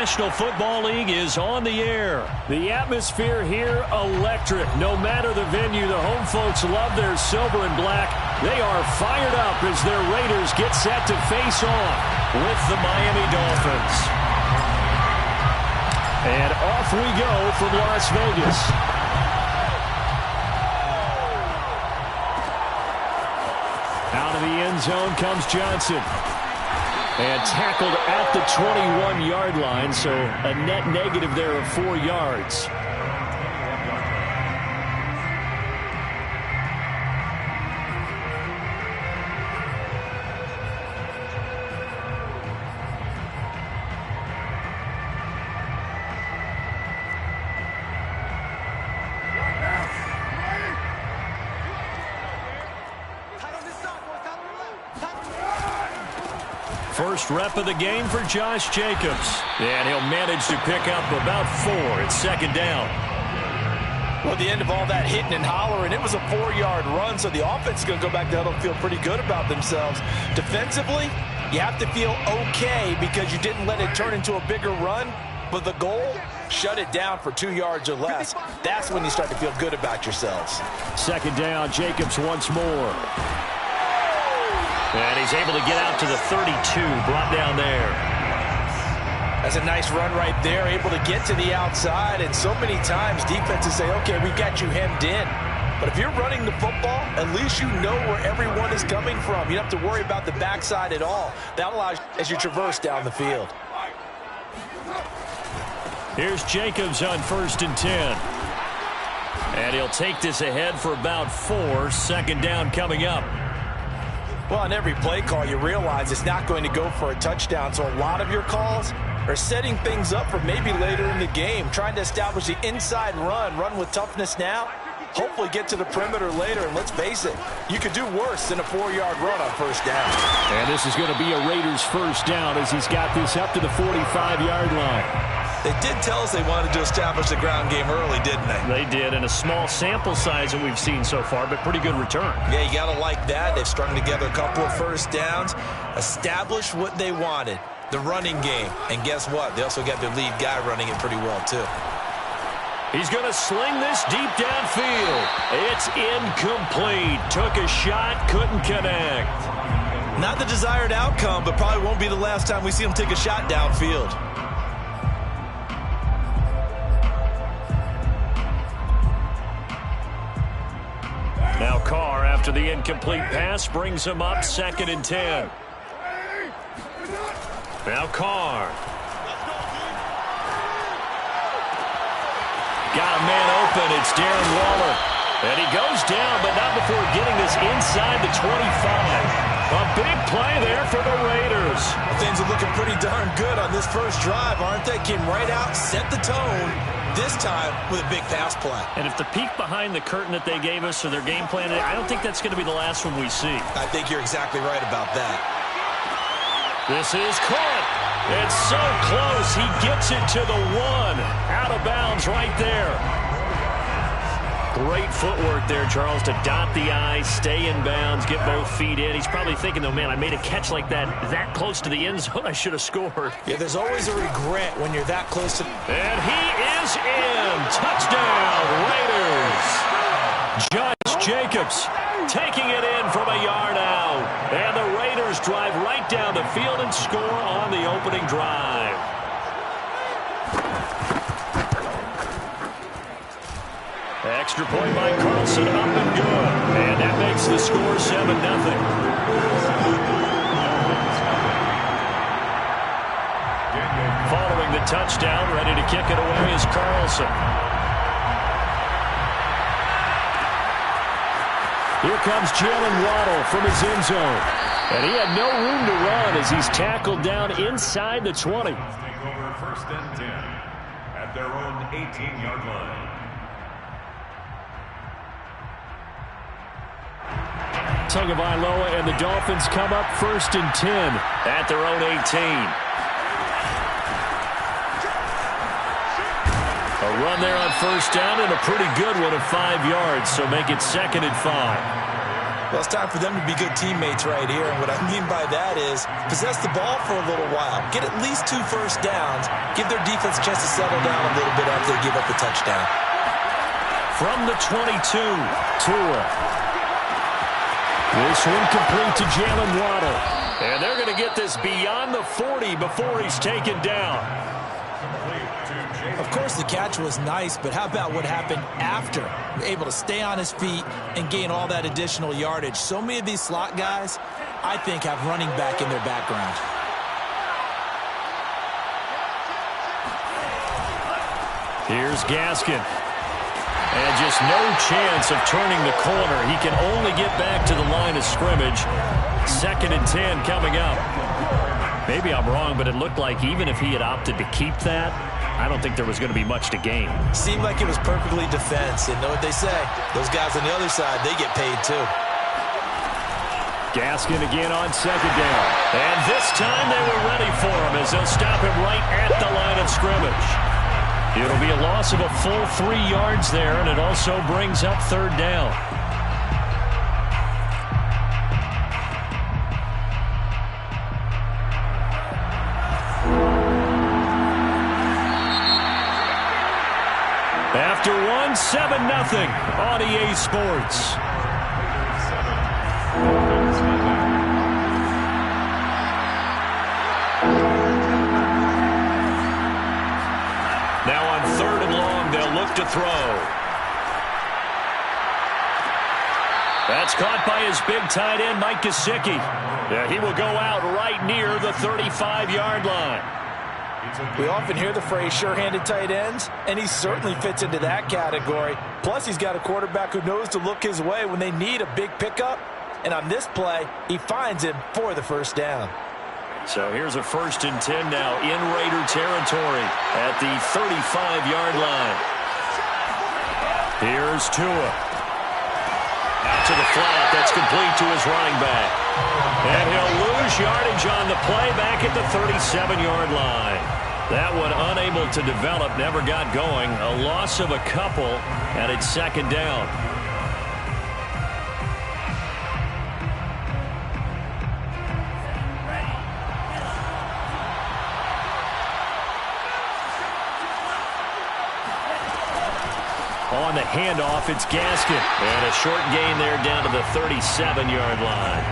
National Football League is on the air. The atmosphere here, electric. No matter the venue, the home folks love their silver and black. They are fired up as their Raiders get set to face off with the Miami Dolphins. And off we go from Las Vegas. Out of the end zone comes Johnson. And tackled at the 21-yard line, so a net negative there of 4 yards. First rep of the game for Josh Jacobs. And he'll manage to pick up about 4. It's second down. Well, at the end of all that hitting and hollering, it was a 4-yard run, so the offense is going to go back there and feel pretty good about themselves. Defensively, you have to feel okay because you didn't let it turn into a bigger run, but the goal, shut it down for 2 yards or less. That's when you start to feel good about yourselves. Second down, Jacobs once more. And he's able to get out to the 32, brought down there. That's a nice run right there, able to get to the outside. And so many times defenses say, okay, we got you hemmed in. But if you're running the football, at least you know where everyone is coming from. You don't have to worry about the backside at all. That allows you as you traverse down the field. Here's Jacobs on 1st and 10. And he'll take this ahead for about 4. Second down coming up. Well, on every play call, you realize it's not going to go for a touchdown. So a lot of your calls are setting things up for maybe later in the game, trying to establish the inside run with toughness now, hopefully get to the perimeter later. And let's face it, you could do worse than a 4-yard run on first down. And this is going to be a Raiders first down as he's got this up to the 45-yard line. They did tell us they wanted to establish the ground game early, didn't they? They did, and a small sample size that we've seen so far, but pretty good return. Yeah, you got to like that. They've strung together a couple of first downs, established what they wanted, the running game. And guess what? They also got their lead guy running it pretty well, too. He's going to sling this deep downfield. It's incomplete. Took a shot, couldn't connect. Not the desired outcome, but probably won't be the last time we see him take a shot downfield. Now Carr, after the incomplete pass, brings him up 2nd and 10. Now Carr. Got a man open. It's Darren Waller. And he goes down, but not before getting this inside the 25. A big play there for the Raiders. Things are looking pretty darn good on this first drive, aren't they? Came right out, set the tone. This time with a big pass play. And if the peek behind the curtain that they gave us or their game plan, I don't think that's going to be the last one we see. I think you're exactly right about that. This is caught. It's so close. He gets it to the 1. Out of bounds right there. Great footwork there, Charles, to dot the I, stay in bounds, get both feet in. He's probably thinking, though, man, I made a catch like that close to the end zone. I should have scored. Yeah, there's always a regret when you're that close to... And he is in. Touchdown, Raiders. Josh Jacobs taking it in from a yard out. And the Raiders drive right down the field and score on the opening drive. Extra point by Carlson, up and good. And that makes the score 7-0. Following the touchdown, ready to kick it away is Carlson. Here comes Jalen Waddle from his end zone. And he had no room to run as he's tackled down inside the 20. Take over 1st and 10 at their own 18-yard line. Tagovailoa and the Dolphins come up 1st and 10 at their own 18. A run there on 1st down and a pretty good one of 5 yards, so make it 2nd and 5. Well, it's time for them to be good teammates right here. And what I mean by that is possess the ball for a little while. Get at least 2 first downs. Give their defense a chance to settle down a little bit after they give up the touchdown. From the 22, Tua. This one complete to Jalen Waddle. And they're going to get this beyond the 40 before he's taken down. Of course, the catch was nice, but how about what happened after? Able to stay on his feet and gain all that additional yardage. So many of these slot guys, I think, have running back in their background. Here's Gaskin. And just no chance of turning the corner. He can only get back to the line of scrimmage. 2nd and 10 coming up. Maybe I'm wrong, but it looked like even if he had opted to keep that, I don't think there was going to be much to gain. Seemed like it was perfectly defense. And know what they say? Those guys on the other side, they get paid too. Gaskin again on 2nd down. And this time they were ready for him as they'll stop him right at the line of scrimmage. It'll be a loss of a full 3 yards there, and it also brings up 3rd down. After 7-0 on EA Sports. Now on 3rd and long, they'll look to throw. That's caught by his big tight end, Mike Gesicki. Yeah, he will go out right near the 35-yard line. We often hear the phrase sure-handed tight ends, and he certainly fits into that category. Plus, he's got a quarterback who knows to look his way when they need a big pickup. And on this play, he finds him for the 1st down. So here's a 1st and 10 now in Raider territory at the 35-yard line. Here's Tua. Out to the flat. That's complete to his running back. And he'll lose yardage on the play back at the 37-yard line. That one unable to develop, never got going. A loss of a couple, and it's 2nd down. On the handoff, it's Gaskin. And a short gain there down to the 37-yard line.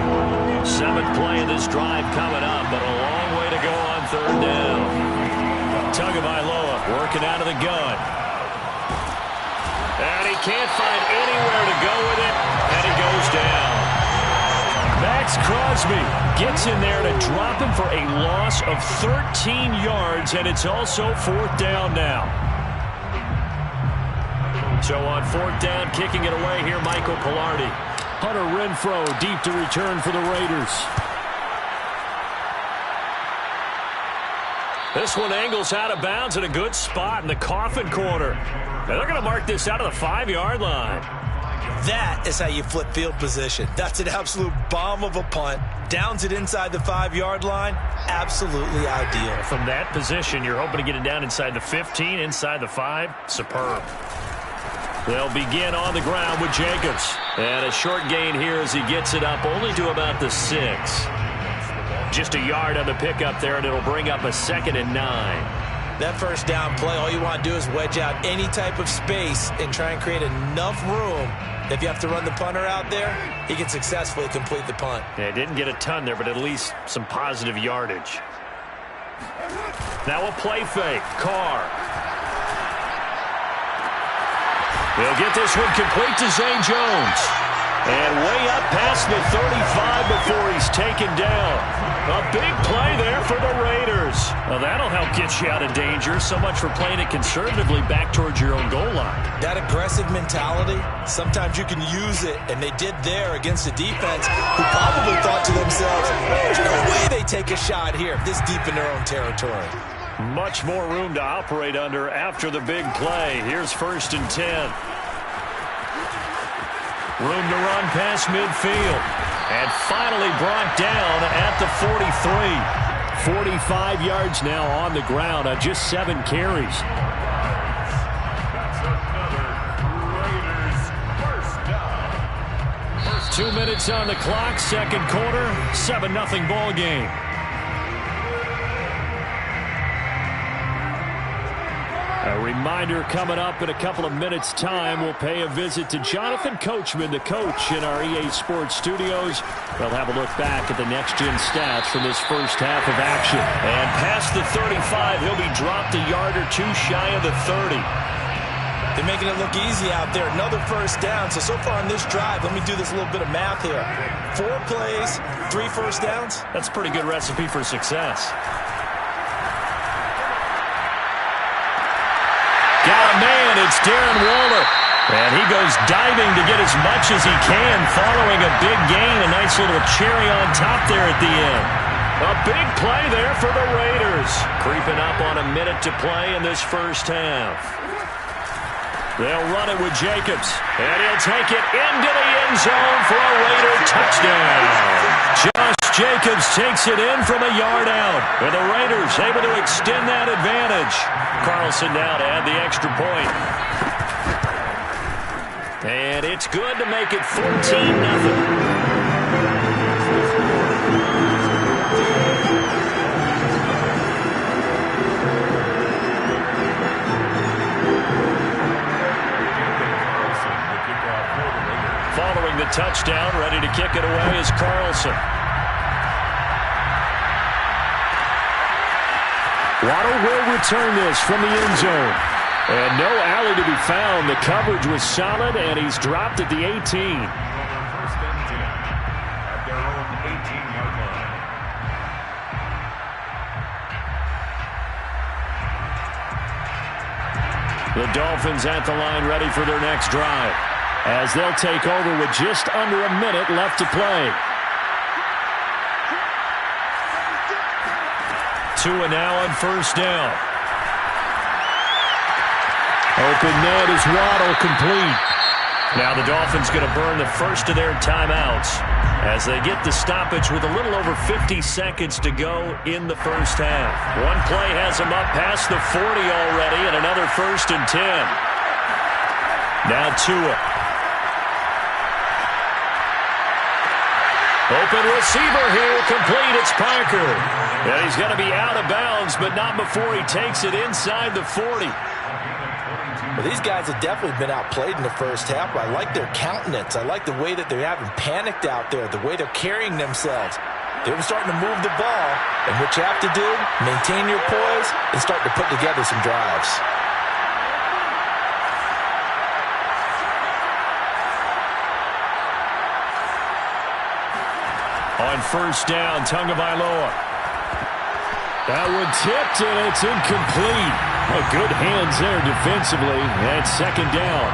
7th play of this drive coming up, but a long way to go on 3rd down. Tagovailoa working out of the gun. And he can't find anywhere to go with it, and he goes down. Max Crosby gets in there to drop him for a loss of 13 yards, and it's also 4th down now. So on 4th down, kicking it away here, Michael Palardy. Hunter Renfrow deep to return for the Raiders. This one angles out of bounds in a good spot in the coffin corner. Now they're going to mark this out of the 5-yard line. That is how you flip field position. That's an absolute bomb of a punt. Downs it inside the 5-yard line. Absolutely ideal. From that position, you're hoping to get it down inside the 15, inside the 5. Superb. They'll begin on the ground with Jacobs. And a short gain here as he gets it up only to about the 6. Just a yard on the pickup there, and it'll bring up a 2nd and 9. That 1st down play, all you want to do is wedge out any type of space and try and create enough room. If you have to run the punter out there, he can successfully complete the punt. Yeah, didn't get a ton there, but at least some positive yardage. Now a play fake. Carr. They'll get this one complete to Zay Jones. And way up past the 35 before he's taken down. A big play there for the Raiders. Well, that'll help get you out of danger. So much for playing it conservatively back towards your own goal line. That aggressive mentality, sometimes you can use it, and they did there against a defense who probably thought to themselves, there's no way they take a shot here this deep in their own territory. Much more room to operate under after the big play. Here's 1st and 10. Room to run past midfield. And finally brought down at the 43. 45 yards now on the ground on just 7 carries. That's another Raiders 1st down. 1st 2 minutes on the clock, second quarter, 7-0 ball game. A reminder coming up in a couple of minutes' time. We'll pay a visit to Jonathan Coachman, the coach in our EA Sports studios. They'll have a look back at the next-gen stats from this first half of action. And past the 35, he'll be dropped a yard or two shy of the 30. They're making it look easy out there. Another first down. So far on this drive, let me do this little bit of math here. 4 plays, 3 first downs. That's a pretty good recipe for success. Got a man, it's Darren Waller. And he goes diving to get as much as he can following a big gain. A nice little cherry on top there at the end. A big play there for the Raiders. Creeping up on a minute to play in this first half. They'll run it with Jacobs. And he'll take it into the end zone for a Raider touchdown. Josh Jacobs takes it in from a yard out. And the Raiders able to extend that advantage. Carlson now to add the extra point. And it's good to make it 14-0. Following the touchdown, ready to kick it away is Carlson. Waddle will return this from the end zone. And no alley to be found. The coverage was solid, and he's dropped at the 18. First and 10 at their own 18-yard line. The Dolphins at the line ready for their next drive, as they'll take over with just under a minute left to play. Tua now on first down. Open net is Waddle, complete. Now the Dolphins going to burn the first of their timeouts as they get the stoppage with a little over 50 seconds to go in the first half. One play has them up past the 40 already, and another first and 10. Now Tua. Open receiver here, complete. It's Parker. And he's going to be out of bounds, but not before he takes it inside the 40. Well, these guys have definitely been outplayed in the first half. I like their countenance. I like the way that they're having panicked out there, the way they're carrying themselves. They're starting to move the ball, and what you have to do, maintain your poise and start to put together some drives. On first down, Tagovailoa. That one tipped, and it's incomplete. Well, good hands there defensively. And second down.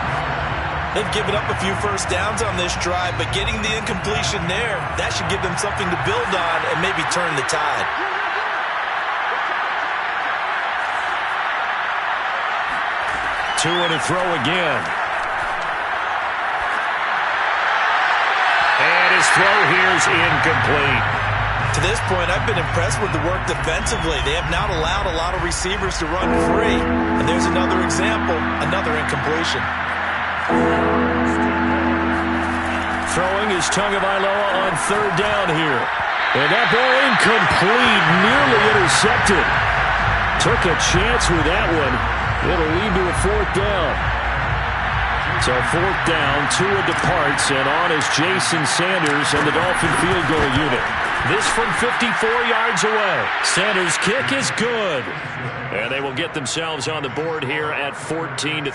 They've given up a few first downs on this drive, but getting the incompletion there, that should give them something to build on and maybe turn the tide. Tua to throw again. And his throw here is incomplete. To this point, I've been impressed with the work defensively. They have not allowed a lot of receivers to run free. And there's another example, another incompletion. Throwing is Tagovailoa on third down here. And that ball incomplete, nearly intercepted. Took a chance with that one. It'll lead to a fourth down. So fourth down, Tua departs, and on is Jason Sanders and the Dolphin field goal unit. This from 54 yards away. Sanders' kick is good. And they will get themselves on the board here at 14-3.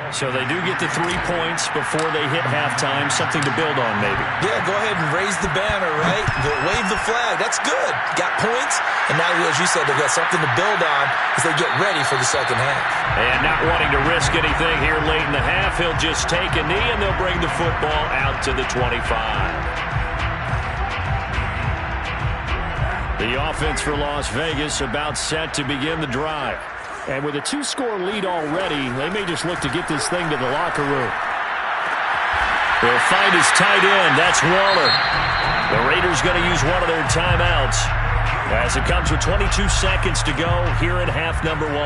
So they do get the 3 points before they hit halftime. Something to build on, maybe. Yeah, go ahead and raise the banner, right? Wave the flag. That's good. Got points. And now, as you said, they've got something to build on as they get ready for the second half. And not wanting to risk anything here late in the half, he'll just take a knee and they'll bring the football out to the 25. The offense for Las Vegas about set to begin the drive. And with a 2-score lead already, they may just look to get this thing to the locker room. They'll find his tight end. That's Waller. The Raiders going to use one of their timeouts as it comes with 22 seconds to go here in half number 1.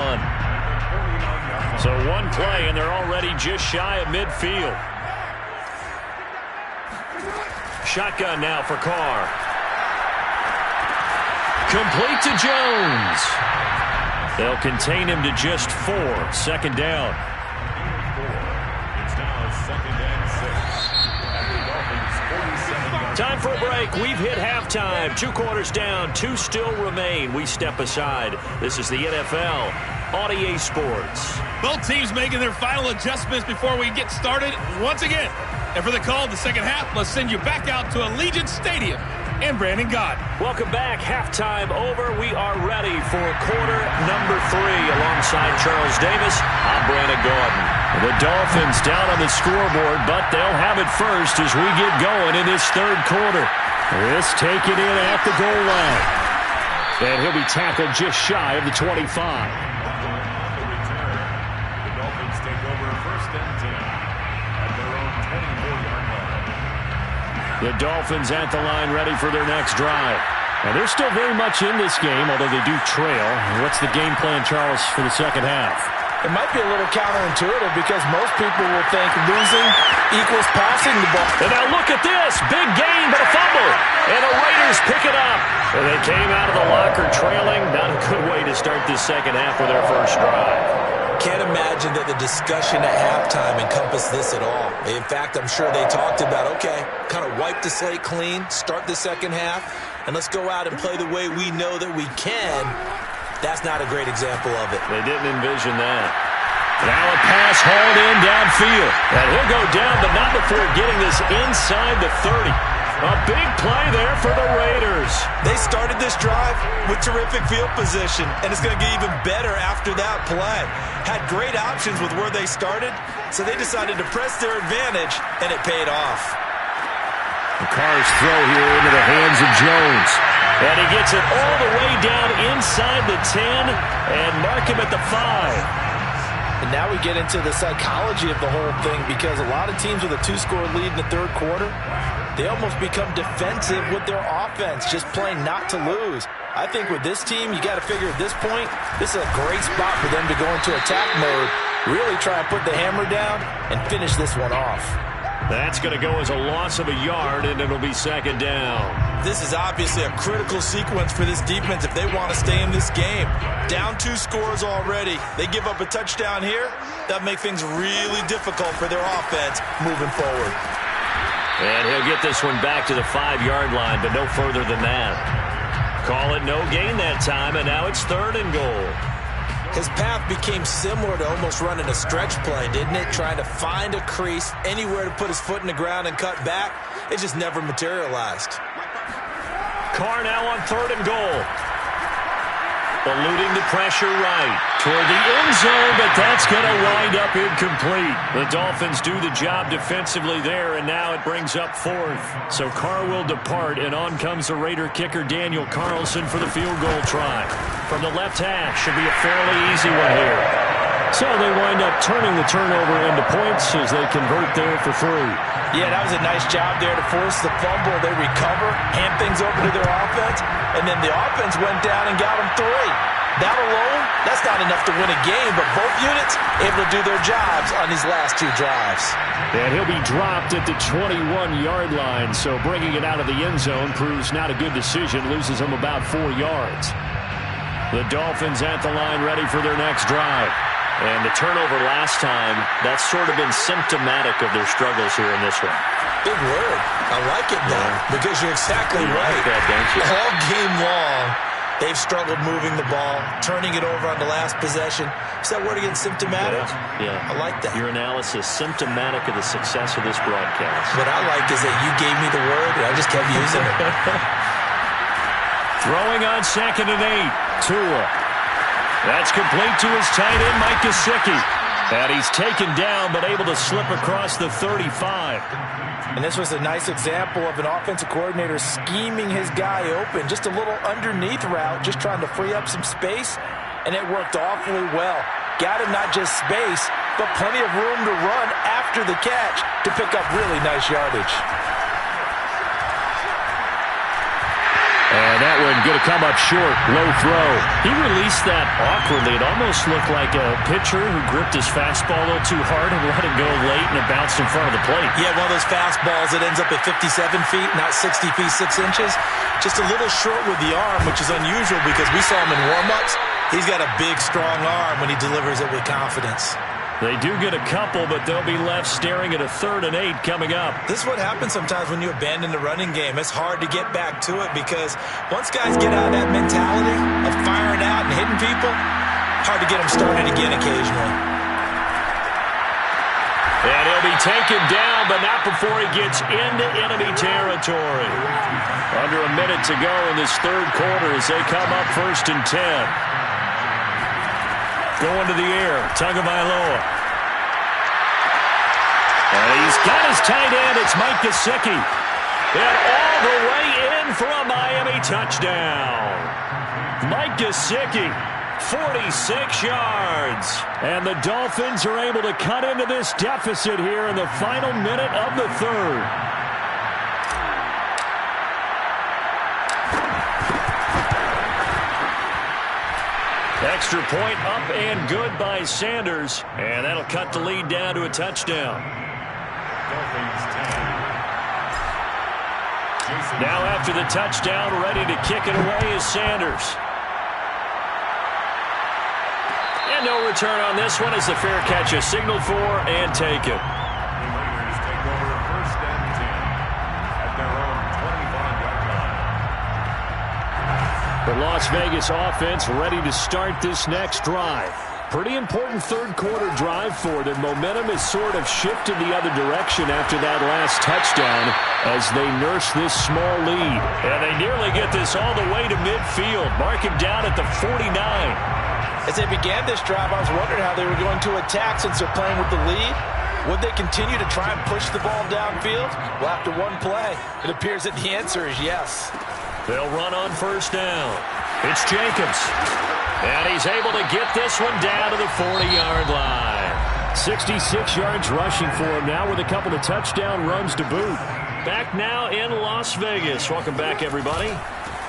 So one play, and they're already just shy of midfield. shotgun now for Carr. Complete to Jones. They'll contain him to just 4. Second down. It's now 2nd and 6. At the Dolphins' 47-yard Time for a break. We've hit halftime. 2 quarters down. 2 still remain. We step aside. This is the NFL on EA Sports. Both teams making their final adjustments before we get started once again. And for the call of the second half, let's send you back out to Allegiant Stadium and Brandon Gott. Welcome back. Halftime over. We are ready for quarter number 3 alongside Charles Davis. I'm Brandon Gordon. The Dolphins down on the scoreboard, but they'll have it first as we get going in this third quarter. This taken in at the goal line. And he'll be tackled just shy of the 25. The Dolphins take over 1st and 10 at their own 24-yard line. The Dolphins at the line ready for their next drive. And they're still very much in this game, although they do trail. What's the game plan, Charles, for the second half? It might be a little counterintuitive because most people will think losing equals passing the ball. And now look at this. Big gain, but a fumble. And the Raiders pick it up. And they came out of the locker trailing. Not a good way to start this second half with their first drive. Can't imagine that the discussion at halftime encompassed this at all. In fact, I'm sure they talked about, okay, kind of wipe the slate clean, start the second half, and let's go out and play the way we know that we can. That's not a great example of it. They didn't envision that. Now a pass hauled in downfield. And he'll go down, but not before getting this inside the 30. A big play there for the Raiders. They started this drive with terrific field position, and it's going to get even better after that play. Had great options with where they started, so they decided to press their advantage, and it paid off. The Carr's throw here into the hands of Jones. And he gets it all the way down inside the 10 and mark him at the 5. And now we get into the psychology of the whole thing because a lot of teams with a 2-score lead in the third quarter, they almost become defensive with their offense, just playing not to lose. I think with this team, you got to figure at this point, this is a great spot for them to go into attack mode, really try and put the hammer down and finish this one off. That's going to go as a loss of a yard, and it'll be second down. This is obviously a critical sequence for this defense if they want to stay in this game. Down 2 scores already. They give up a touchdown here. That make things really difficult for their offense moving forward. And he'll get this one back to the 5-yard line, but no further than that. Call it no gain that time, and now it's 3rd and goal. His path became similar to almost running a stretch play, didn't it? Trying to find a crease, anywhere to put his foot in the ground and cut back. It just never materialized. Carr now on 3rd and goal. Eluding the pressure right toward the end zone, but that's going to wind up incomplete. The Dolphins do the job defensively there, and now it brings up 4th. So Carr will depart, and on comes the Raider kicker Daniel Carlson for the field goal try. From the left hash, should be a fairly easy one here. So they wind up turning the turnover into points as they convert there for 3. Yeah, that was a nice job there to force the fumble. They recover, hand things over to their offense, and then the offense went down and got them 3. That alone, that's not enough to win a game, but both units able to do their jobs on these last 2 drives. And he'll be dropped at the 21-yard line, so bringing it out of the end zone proves not a good decision, loses him about 4 yards. The Dolphins at the line ready for their next drive. And the turnover last time, that's sort of been symptomatic of their struggles here in this one. Big word. I like it, though, because you're exactly you right. Like that, don't you? All game long, they've struggled moving the ball, turning it over on the last possession. Is that word again, symptomatic? Yeah. I like that. Your analysis, symptomatic of the success of this broadcast. What I like is that you gave me the word, and I just kept using it. Throwing on 2nd and 8. Tua. That's complete to his tight end, Mike Gesicki. And he's taken down, but able to slip across the 35. And this was a nice example of an offensive coordinator scheming his guy open. Just a little underneath route, just trying to free up some space. And it worked awfully well. Got him not just space, but plenty of room to run after the catch to pick up really nice yardage. And that one going to come up short. Low throw. He released that awkwardly. It almost looked like a pitcher who gripped his fastball a little too hard and let it go late, and it bounced in front of the plate. Yeah, one of those fastballs that ends up at 57 feet, not 60 feet, 6 inches. Just a little short with the arm, which is unusual because we saw him in warm-ups. He's got a big, strong arm when he delivers it with confidence. They do get a couple, but they'll be left staring at a 3rd and 8 coming up. This is what happens sometimes when you abandon the running game. It's hard to get back to it because once guys get out of that mentality of firing out and hitting people, hard to get them started again occasionally. And he'll be taken down, but not before he gets into enemy territory. Under a minute to go in this 3rd quarter as they come up 1st and 10. Going to the air, Tagovailoa. And he's got his tight end. It's Mike Gesicki. And all the way in for a Miami touchdown. Mike Gesicki, 46 yards. And the Dolphins are able to cut into this deficit here in the final minute of the 3rd. Extra point up and good by Sanders. And that'll cut the lead down to a touchdown. Now after the touchdown, ready to kick it away is Sanders. And no return on this one as the fair catch is signaled for and taken. The Las Vegas offense ready to start this next drive. Pretty important 3rd quarter drive for them. Momentum has sort of shifted the other direction after that last touchdown as they nurse this small lead. And they nearly get this all the way to midfield. Mark him down at the 49. As they began this drive, I was wondering how they were going to attack since they're playing with the lead. Would they continue to try and push the ball downfield? Well, after one play, it appears that the answer is yes. They'll run on 1st down. It's Jacobs. And he's able to get this one down to the 40-yard line. 66 yards rushing for him now with a couple of touchdown runs to boot. Back now in Las Vegas. Welcome back, everybody.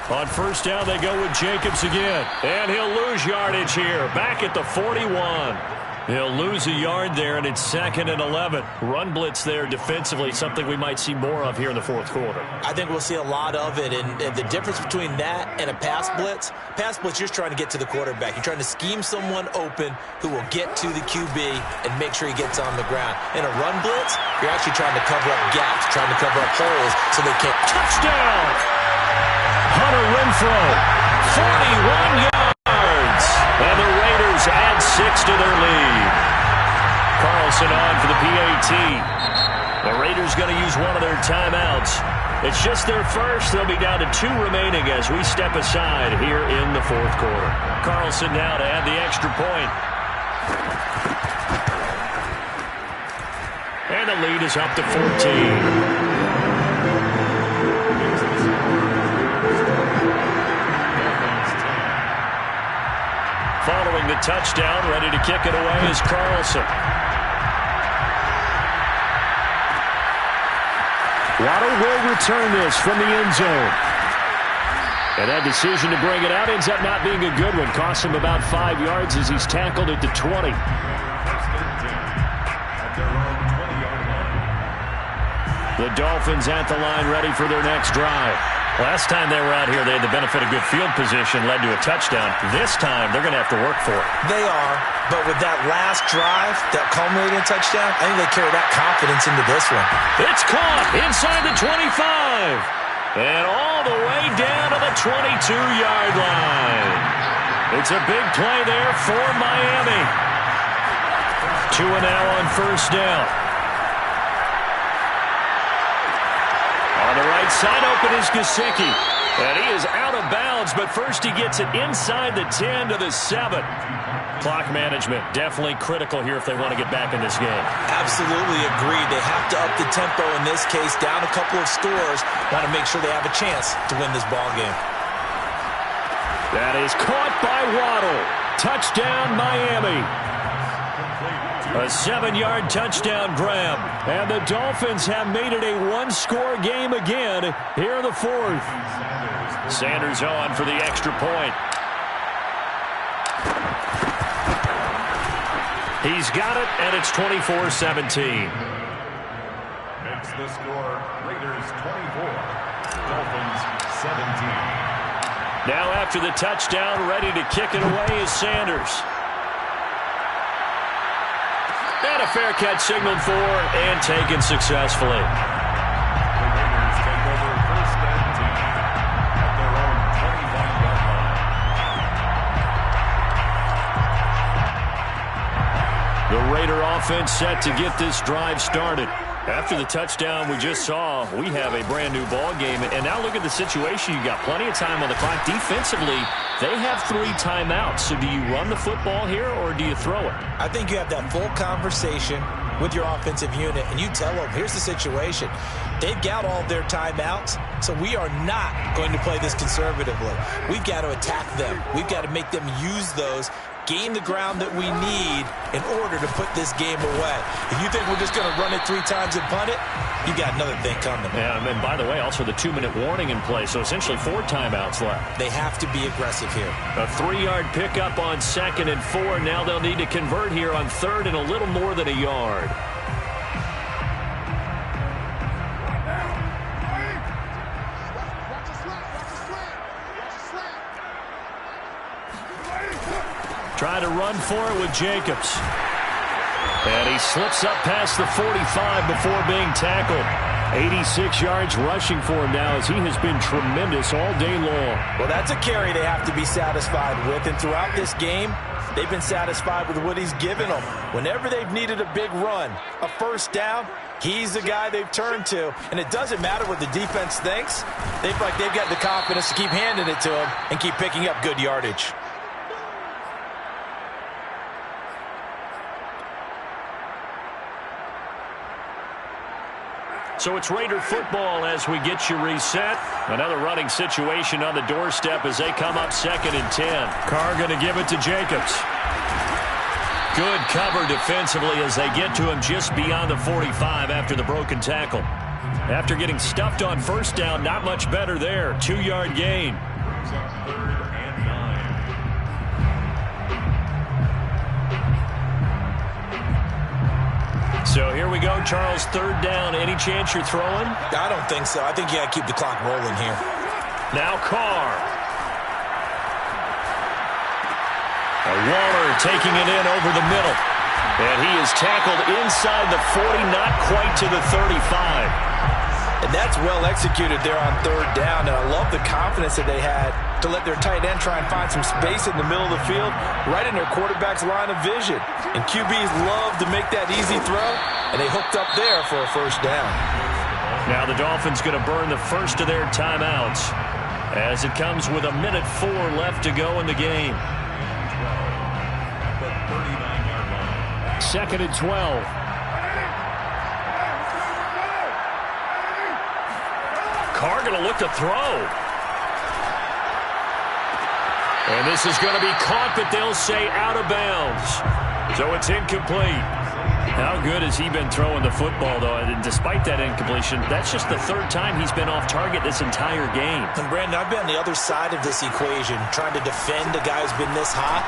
On 1st down, they go with Jacobs again. And he'll lose yardage here. Back at the 41. He'll lose a yard there, and it's 2nd and 11. Run blitz there defensively, something we might see more of here in the 4th quarter. I think we'll see a lot of it, and the difference between that and a pass blitz, you're just trying to get to the quarterback. You're trying to scheme someone open who will get to the QB and make sure he gets on the ground. In a run blitz, you're actually trying to cover up gaps, trying to cover up holes so they can't. Touchdown! Hunter Renfrow, 41 yards. And the Raiders add 6 to their lead. Carlson on for the PAT. The Raiders going to use one of their timeouts. It's just their first. They'll be down to 2 remaining as we step aside here in the 4th quarter. Carlson now to add the extra point. And the lead is up to 14. Following the touchdown, ready to kick it away is Carlson. Waddle will return this from the end zone. And that decision to bring it out ends up not being a good one. Costs him about 5 yards as he's tackled at the 20. The Dolphins at the line ready for their next drive. Last time they were out here, they had the benefit of good field position, led to a touchdown. This time, they're going to have to work for it. They are, but with that last drive, that culminating touchdown, I think they carry that confidence into this one. It's caught inside the 25. And all the way down to the 22-yard line. It's a big play there for Miami. 2 now on 1st down. On the right side, open is Gesicki. And he is out of bounds, but first he gets it inside the 10 to the 7. Clock management definitely critical here if they want to get back in this game. Absolutely agreed. They have to up the tempo in this case, down a couple of scores. Want to make sure they have a chance to win this ball game. That is caught by Waddle. Touchdown, Miami. A 7-yard touchdown grab. And the Dolphins have made it a one-score game again here in the 4th. Sanders on for the extra point. He's got it, and it's 24-17. Makes the score Raiders 24, Dolphins 17. Now after the touchdown, ready to kick it away is Sanders. And a fair catch signaled for and taken successfully. The Raiders take over first and 10 at their own 25-yard line. The Raider offense set to get this drive started. After the touchdown we just saw, we have a brand new ball game. And now look at the situation. You got plenty of time on the clock. Defensively, they have 3 timeouts. So do you run the football here or do you throw it? I think you have that full conversation with your offensive unit, and you tell them, here's the situation. They've got all of their timeouts, so we are not going to play this conservatively. We've got to attack them. We've got to make them use those, gain the ground that we need in order to put this game away. If you think we're just going to run it 3 times and punt it, you got another thing coming. Yeah, and by the way, also the 2-minute warning in play, so essentially 4 timeouts left. They have to be aggressive here. A 3-yard pickup on 2nd and 4. Now they'll need to convert here on 3rd and a little more than a yard. Try to run for it with Jacobs. And he slips up past the 45 before being tackled. 86 yards rushing for him now as he has been tremendous all day long. Well, that's a carry they have to be satisfied with. And throughout this game, they've been satisfied with what he's given them. Whenever they've needed a big run, a first down, he's the guy they've turned to. And it doesn't matter what the defense thinks. They've got the confidence to keep handing it to him and keep picking up good yardage. So it's Raider football as we get you reset. Another running situation on the doorstep as they come up 2nd and 10. Carr going to give it to Jacobs. Good cover defensively as they get to him just beyond the 45 after the broken tackle. After getting stuffed on first down, not much better there. 2-yard gain. Brings up 3rd and 9. So here we go, Charles, 3rd down. Any chance you're throwing? I don't think so. I think you got to keep the clock rolling here. Now Carr. Waller taking it in over the middle. And he is tackled inside the 40, not quite to the 35. And that's well executed there on 3rd down. And I love the confidence that they had to let their tight end try and find some space in the middle of the field, right in their quarterback's line of vision. And QBs love to make that easy throw, and they hooked up there for a first down. Now the Dolphins going to burn the first of their timeouts as it comes with 1:04 left to go in the game. The 39-yard line. 2nd and 12. Carr going to look to throw. And this is going to be caught, but they'll say out of bounds. So it's incomplete. How good has he been throwing the football, though? And despite that incompletion, that's just the 3rd time he's been off target this entire game. And Brandon, I've been on the other side of this equation, trying to defend a guy who's been this hot,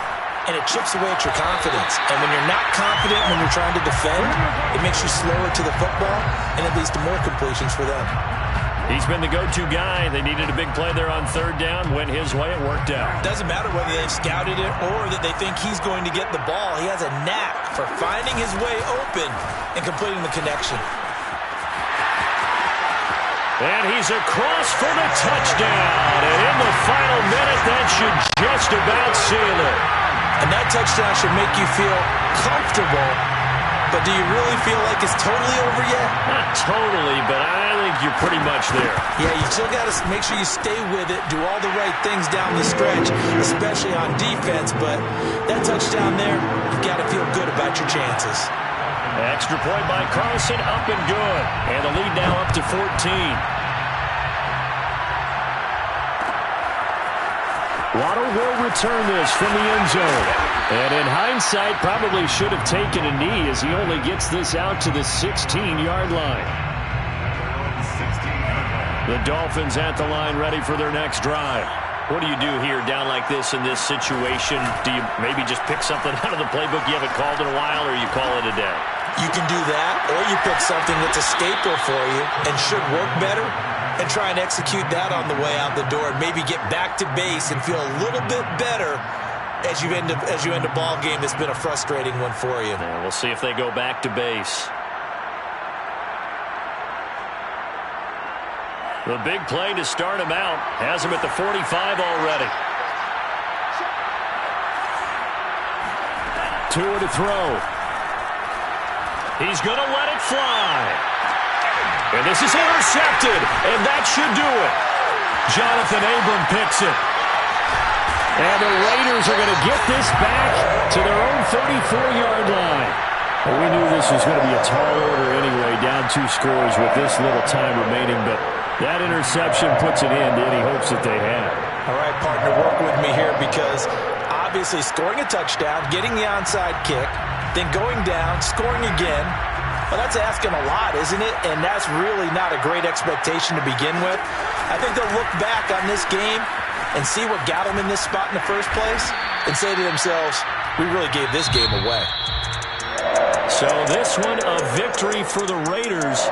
and it chips away at your confidence. And when you're not confident when you're trying to defend, it makes you slower to the football, and it leads to more completions for them. He's been the go-to guy. They needed a big play there on 3rd down. Went his way. It worked out. Doesn't matter whether they've scouted it or that they think he's going to get the ball. He has a knack for finding his way open and completing the connection. And he's across for the touchdown. And in the final minute, that should just about seal it. And that touchdown should make you feel comfortable. But do you really feel like it's totally over yet? Not totally, but I think you're pretty much there. Yeah, you still got to make sure you stay with it, do all the right things down the stretch, especially on defense. But that touchdown there, you've got to feel good about your chances. Extra point by Carlson, up and good. And the lead now up to 14. Waddle will return this from the end zone. And in hindsight, probably should have taken a knee as he only gets this out to the 16-yard line. 16-yard line. The Dolphins at the line ready for their next drive. What do you do here down like this in this situation? Do you maybe just pick something out of the playbook you haven't called in a while, or you call it a day? You can do that, or you pick something that's a staple for you and should work better and try and execute that on the way out the door and maybe get back to base and feel a little bit better as you end a ball game that's been a frustrating one for you. Yeah, we'll see if they go back to base. The big play to start him out has him at the 45 already. Tua to throw. He's going to let it fly. And this is intercepted, and that should do it. Jonathan Abram picks it. And the Raiders are going to get this back to their own 34-yard line. Well, we knew this was going to be a tall order anyway, down 2 scores with this little time remaining, but that interception puts an end to any hopes that they had. All right, partner, work with me here because obviously scoring a touchdown, getting the onside kick, then going down, scoring again, well, that's asking a lot, isn't it? And that's really not a great expectation to begin with. I think they'll look back on this game and see what got them in this spot in the first place and say to themselves, we really gave this game away. So this one a victory for the Raiders.